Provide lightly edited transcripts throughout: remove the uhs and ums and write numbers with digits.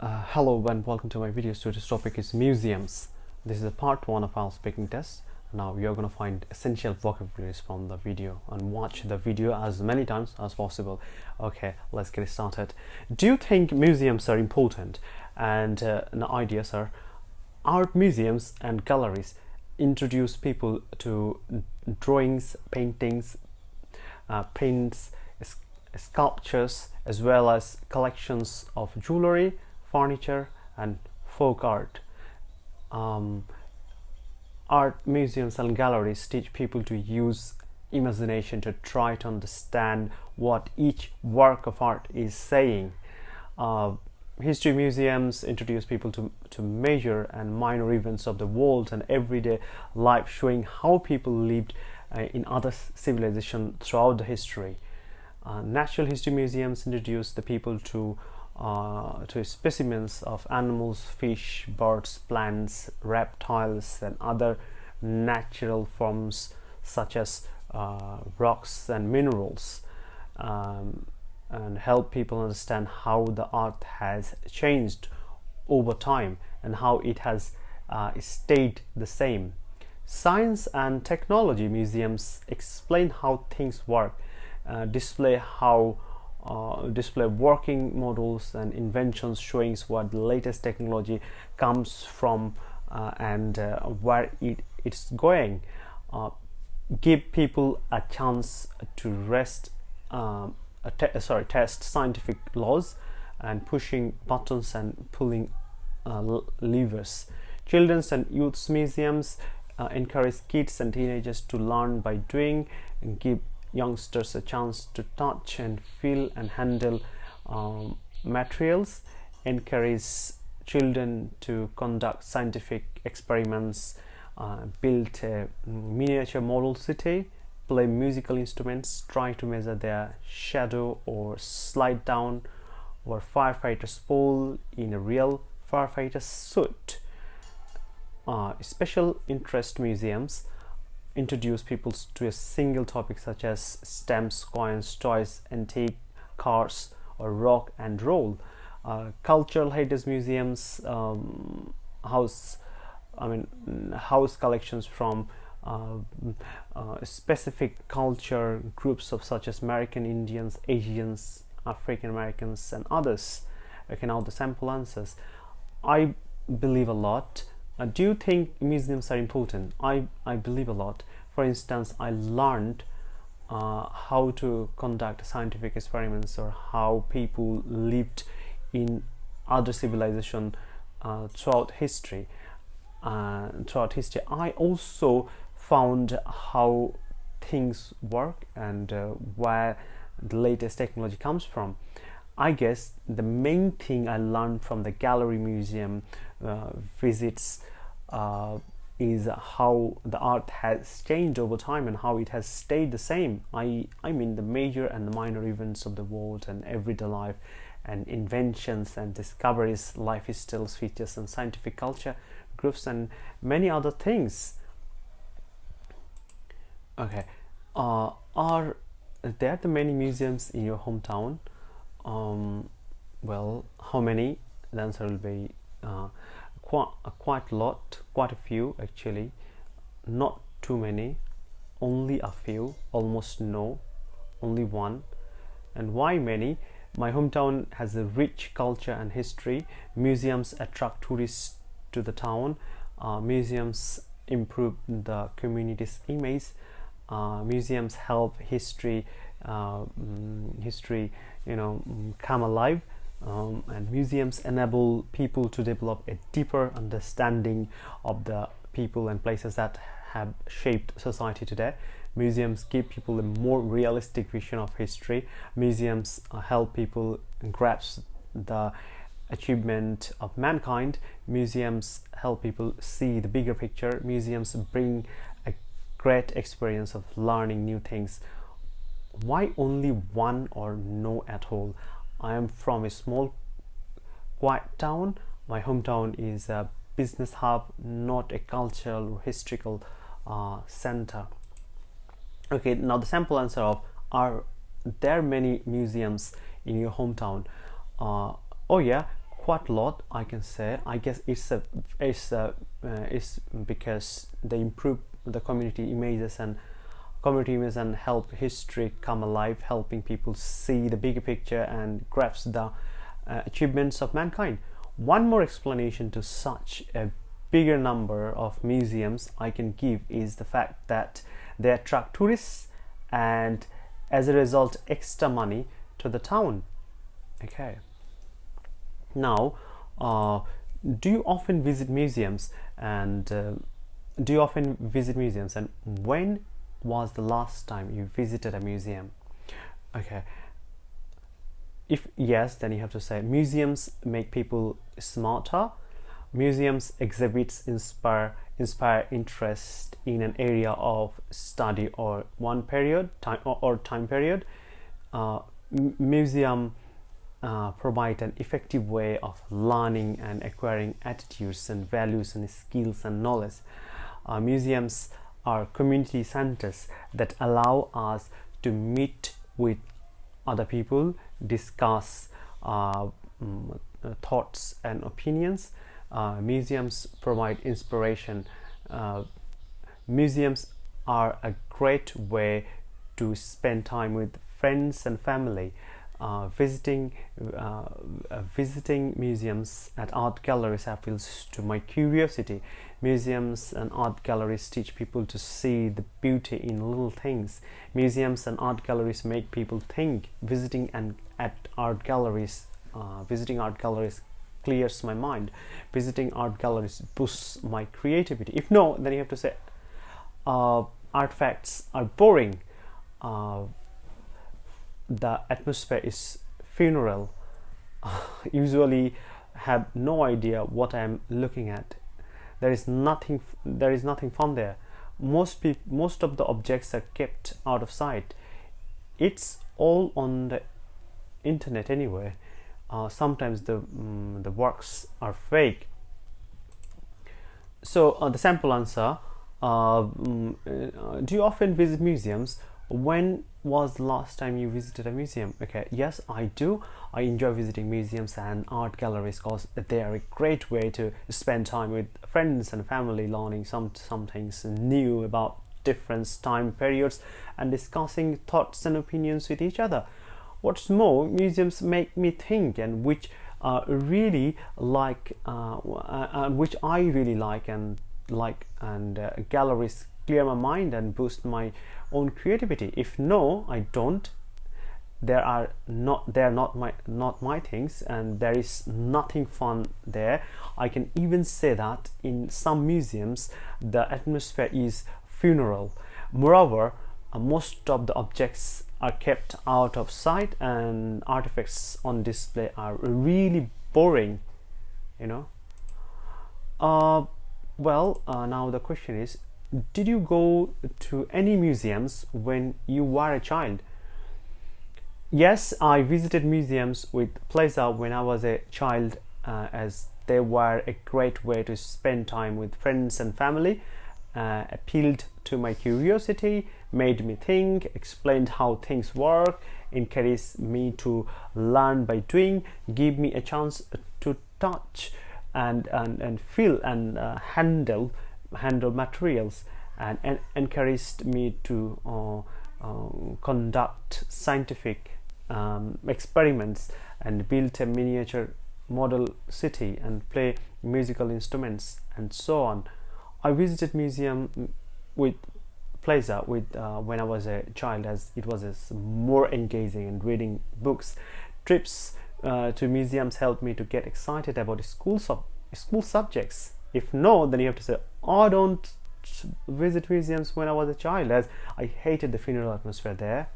Hello and welcome to my video. So this topic is museums. This is a part 1 of our speaking test. Now you're going to find essential vocabularies from the video and watch the video as many times as possible. Okay, let's get started. Do you think museums are important? And an idea, sir. Art museums and galleries introduce people to drawings, paintings, prints, sculptures, as well as collections of jewelry, furniture, and folk art. Art museums and galleries teach people to use imagination to try to understand what each work of art is saying. History museums introduce people to major and minor events of the world and everyday life, showing how people lived in other civilizations throughout the history. Natural history museums introduce the people to specimens of animals, fish, birds, plants, reptiles, and other natural forms such as rocks and minerals, and help people understand how the art has changed over time and how it has stayed the same. Science and technology museums explain how things work, display working models and inventions, showing what the latest technology comes from and where it's going. Give people a chance to test scientific laws and pushing buttons and pulling levers. Children's and youth museums encourage kids and teenagers to learn by doing and give youngsters a chance to touch and feel and handle materials, encourage children to conduct scientific experiments, build a miniature model city, play musical instruments, try to measure their shadow or slide down or firefighter's pole in a real firefighter's suit. Special interest museums introduce people to a single topic such as stamps, coins, toys, antique, cars, or rock and roll. Cultural heritage museums house collections from specific culture groups of such as American Indians, Asians, African Americans, and others. Okay, now the sample answers. I believe a lot. Do you think museums are important? I believe a lot. For instance, I learned how to conduct scientific experiments or how people lived in other civilization throughout history. I also found how things work and where the latest technology comes from. I guess the main thing I learned from the gallery museum visits is how the art has changed over time and how it has stayed the same. I mean the major and the minor events of the world and everyday life and inventions and discoveries, life styles, features, and scientific culture groups, and many other things. Okay, are there the many museums in your hometown? Well, how many? The answer will be quite a lot, quite a few actually. Not too many, only a few, almost no, only one. And why many? My hometown has a rich culture and history. Museums attract tourists to the town. Museums improve the community's image. Museums help history come alive, and museums enable people to develop a deeper understanding of the people and places that have shaped society today. Museums give people a more realistic vision of history. Museums help people grasp the achievement of mankind. Museums help people see the bigger picture. Museums bring a great experience of learning new things. Why only one or no at all? I am from a small quiet town. My hometown is a business hub, not a cultural or historical center. Okay, now the sample answer of are there many museums in your hometown? Oh yeah, quite a lot, I can say. I guess it's because they improve the community images and help history come alive, helping people see the bigger picture and grasp the achievements of mankind. One more explanation to such a bigger number of museums I can give is the fact that they attract tourists and as a result extra money to the town. Okay, now do you often visit museums and when was the last time you visited a museum? Okay, if yes, then you have to say museums make people smarter. Museums exhibits inspire interest in an area of study or one period time or time period. Museum provide an effective way of learning and acquiring attitudes and values and skills and knowledge. Museums are community centers that allow us to meet with other people, discuss thoughts and opinions. Museums provide inspiration. Museums are a great way to spend time with friends and family. Visiting museums and art galleries appeals to my curiosity. Museums and art galleries teach people to see the beauty in little things. Museums and art galleries make people think. Visiting art galleries clears my mind. Visiting art galleries boosts my creativity. If no, then you have to say artifacts are boring. The atmosphere is funeral. Usually have no idea what I am looking at. There is nothing fun there. Most of the objects are kept out of sight. It's all on the internet anyway. Sometimes the works are fake. So the sample answer, do you often visit museums? When was the last time you visited a museum? Okay, yes, I do. I enjoy visiting museums and art galleries because they are a great way to spend time with friends and family, learning some things new about different time periods and discussing thoughts and opinions with each other. What's more, museums make me think, and which really like, which I really like, and galleries clear my mind and boost my own creativity. If no, I don't. They are not my things, and there is nothing fun there. I can even say that in some museums the atmosphere is funeral. Moreover, most of the objects are kept out of sight, and artifacts on display are really boring, you know. Now the question is, did you go to any museums when you were a child? Yes, I visited museums with pleasure when I was a child, as they were a great way to spend time with friends and family, appealed to my curiosity, made me think, explained how things work, encouraged me to learn by doing, give me a chance to touch and feel and handle materials, and encouraged me to conduct scientific experiments and build a miniature model city and play musical instruments and so on. I visited museum with pleasure when I was a child, as it was more engaging, and reading books. Trips to museums helped me to get excited about school subjects. If no, then you have to say, I don't visit museums when I was a child, as I hated the funeral atmosphere there.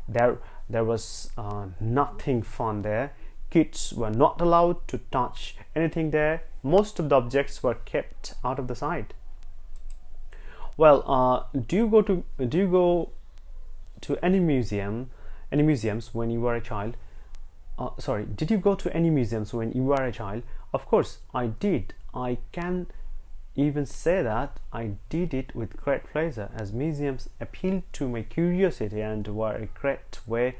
There was nothing fun there. Kids were not allowed to touch anything there. Most of the objects were kept out of the sight. Well, do you go to any museums when you were a child? Did you go to any museums when you were a child? Of course, I did. I can even say that I did it with great pleasure, as museums appealed to my curiosity and were a great way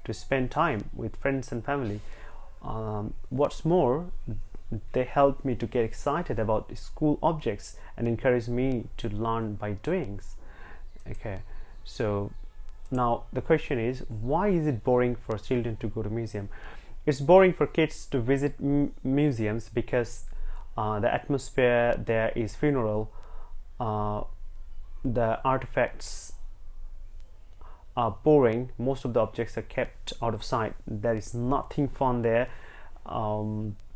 to spend time with friends and family. What's more, they help me to get excited about school objects and encourage me to learn by doing. Okay, so now the question is, why is it boring for children to go to museum? It's boring for kids to visit museums because the atmosphere there is funeral. The artifacts are boring. Most of the objects are kept out of sight. There is nothing fun there.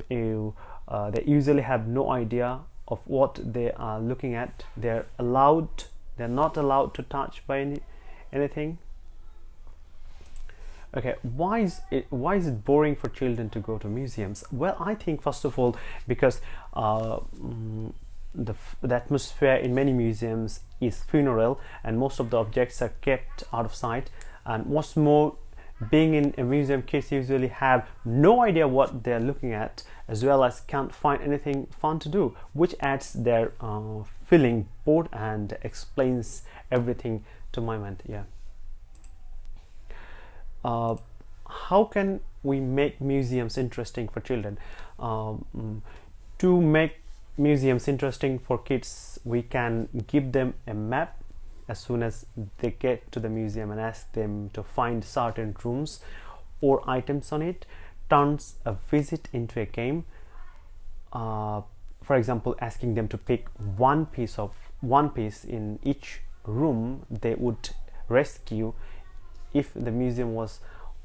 They usually have no idea of what they are looking at. They're not allowed to touch by anything. Okay, why is it boring for children to go to museums? Well, I think first of all because the atmosphere in many museums is funeral, and most of the objects are kept out of sight. And what's more, being in a museum, kids usually have no idea what they're looking at, as well as can't find anything fun to do, which adds their feeling bored and explains everything to my mind. Yeah. How can we make museums interesting for children? To make museums interesting for kids, we can give them a map as soon as they get to the museum and ask them to find certain rooms or items on it. Turns a visit into a game. For example, asking them to pick one piece in each room they would rescue if the museum was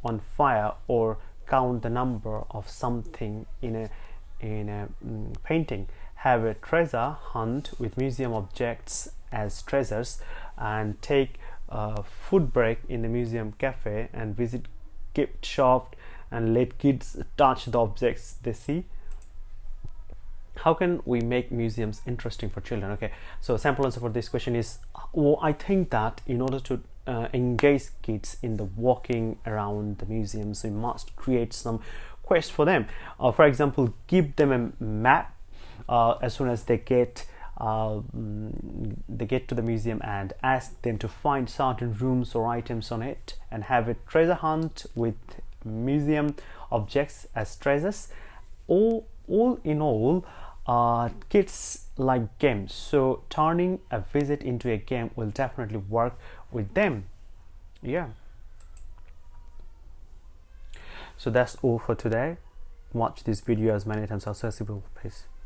on fire, or count the number of something in a painting. Have a treasure hunt with museum objects as treasures, and take a food break in the museum cafe and visit gift shop and let kids touch the objects they see. How can we make museums interesting for children? Okay, so sample answer for this question is, I think that in order to engage kids in the walking around the museums, we must create some quest for them. For example, give them a map as soon as they get to the museum, and ask them to find certain rooms or items on it, and have a treasure hunt with museum objects as treasures. All in all, kids like games, so turning a visit into a game will definitely work with them. Yeah, so that's all for today. Watch this video as many times as possible, please.